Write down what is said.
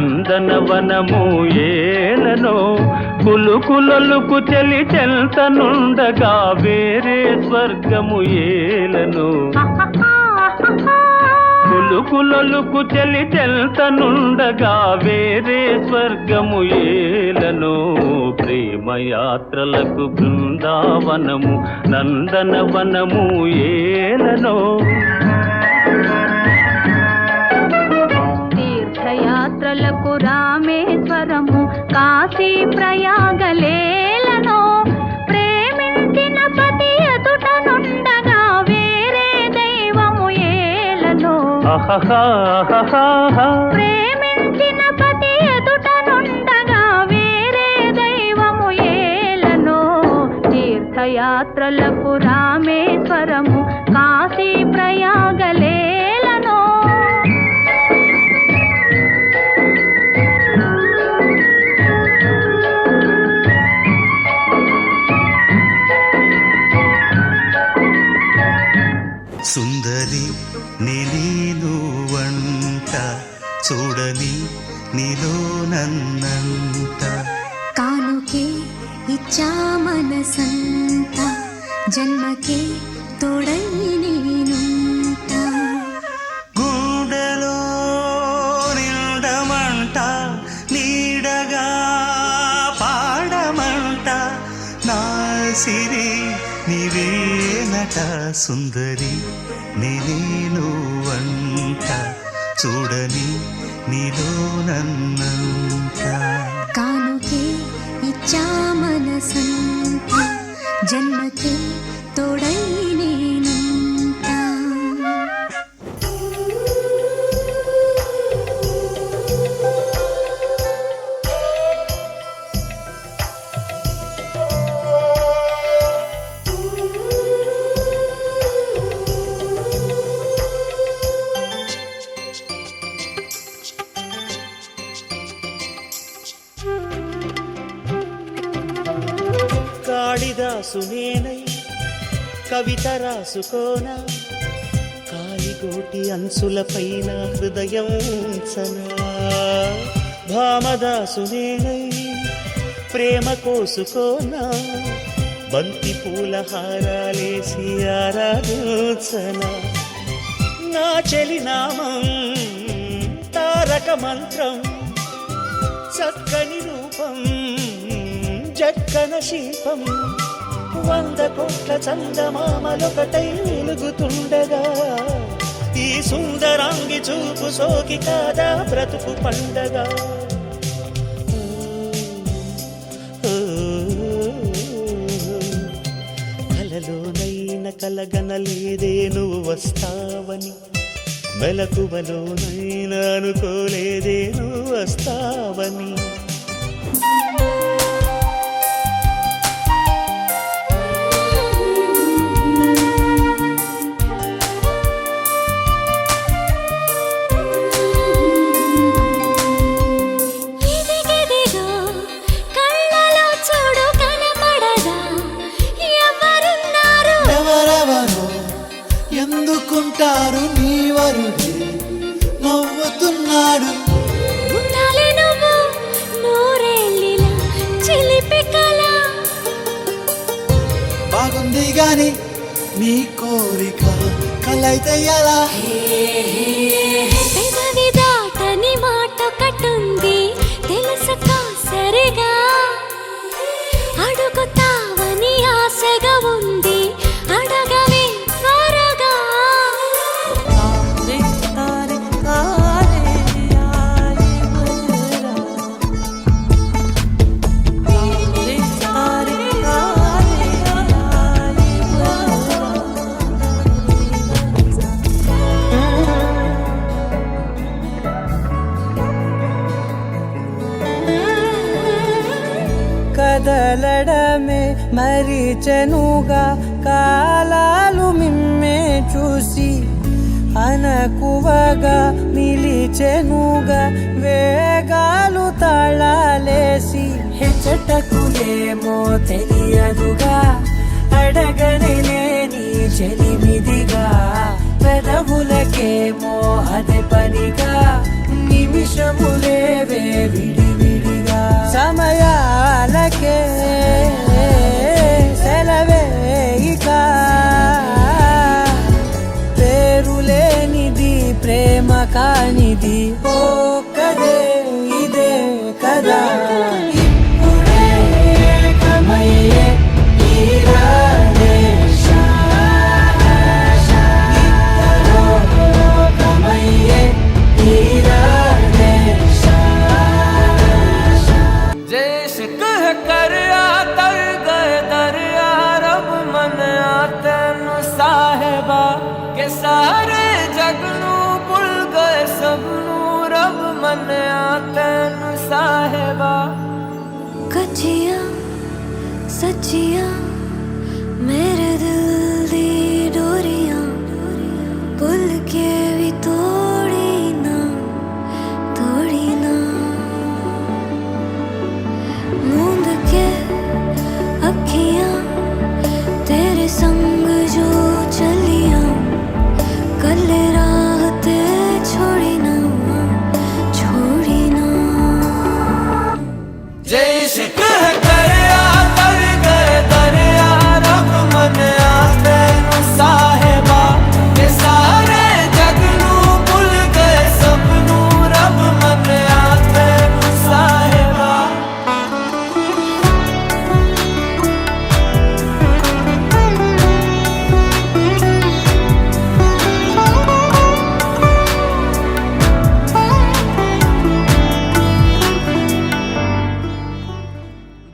నందనవనము ఏలనో కులుకులొలుకు చెలి చెల్తనుండగా వేరే స్వర్గము ఏలనో కులుకులొలుకు చెలి చెల్తనుండగా వేరే స్వర్గము ఏలనో ప్రేమయాత్రలకు బృందావనము నందనవనము ఏలనో తీర్థయాత్రలకు రామేశ్వరము కాశీ ప్రయాగలేలనో ప్రేమించిన పతి ఎదుటనుండగా వేరే దైవము ఏలనో ప్రేమించిన పతి ఎదుటనుండగా వేరే దైవము ఏలనో తీర్థయాత్రలకు రామేశ్వరము కాశీ ప్రయాగలేలనో సుందరి నేను వంట చూడని నీలో నన్నంట కానుకే ఇచ్చా మనసంత జన్మకే తోడై నేనుంట గుండెలో నిండమంట నీడగా పాడమంట నా సిరి నీవేనట సుందరి నేను వంట చూడని నీలో నన్నంట కానుకే ఇచ్చా మనసంత జన్మకే తోడై నేనుంట కాళిదాసు నేనై కవిత రాసుకోనా కాలిగోటి అంచులపైన హృదయం ఉంచనా భామదాసు నేనై ప్రేమ కోసుకోనా బంతి పూల హారాలేసి ఆరాధించనా నా చెలినామం తారక మంత్రం చక్కని రూపం జక్కన శిల్పం 100 కోట్ల చందమామలొకటై వెలుగుతుండగా ఈ సుందరాంగి చూపు సోకి కాదా బ్రతుకు పండగా కలలోనైన కలగనలేదే నువ్వు వస్తావని మెలకువలోనైనా అనుకోలేదే నువ్వు వస్తావని ఎందుకుంటారు నీ వరుడే నవ్వుతున్నాడు ఉండాలి నువ్వు నూరేళ్ళిలా చిలిపి కళ బాగుంది గాని నీ కోరిక కలైతే ఎలా పెదవి దాటని మాట కట్టుంది తెలుసక సరిగా అడుగుతావని ఆశగా ఉంది అడగవే త్వరగా కదలడమే మరిచెనుగా కాలాలు మిమ్మే చూసి అనకువగా నిలిచెనుగా వేగాలు తాళాలేసి హెచ్చటకులేమో తెలియదుగా అడగనే నీ చెలిమిదిగా పెదవులకేమో అదే పనిగా నిమిష నిమిషములేవే విడివిడిగా సమయాలకే సెలవే ఇక పేరులేనిది ప్రేమ కానిది ఓ కదే ఇదే కదా ఇప్పుడే కమయ్యే ఈరాడే जैसे कह कर तर गए दरिया रब मन तेनु साहेबा के सारे जगनू भुल गए सबनू रब मन तेनु साहेबा कचिया सचिया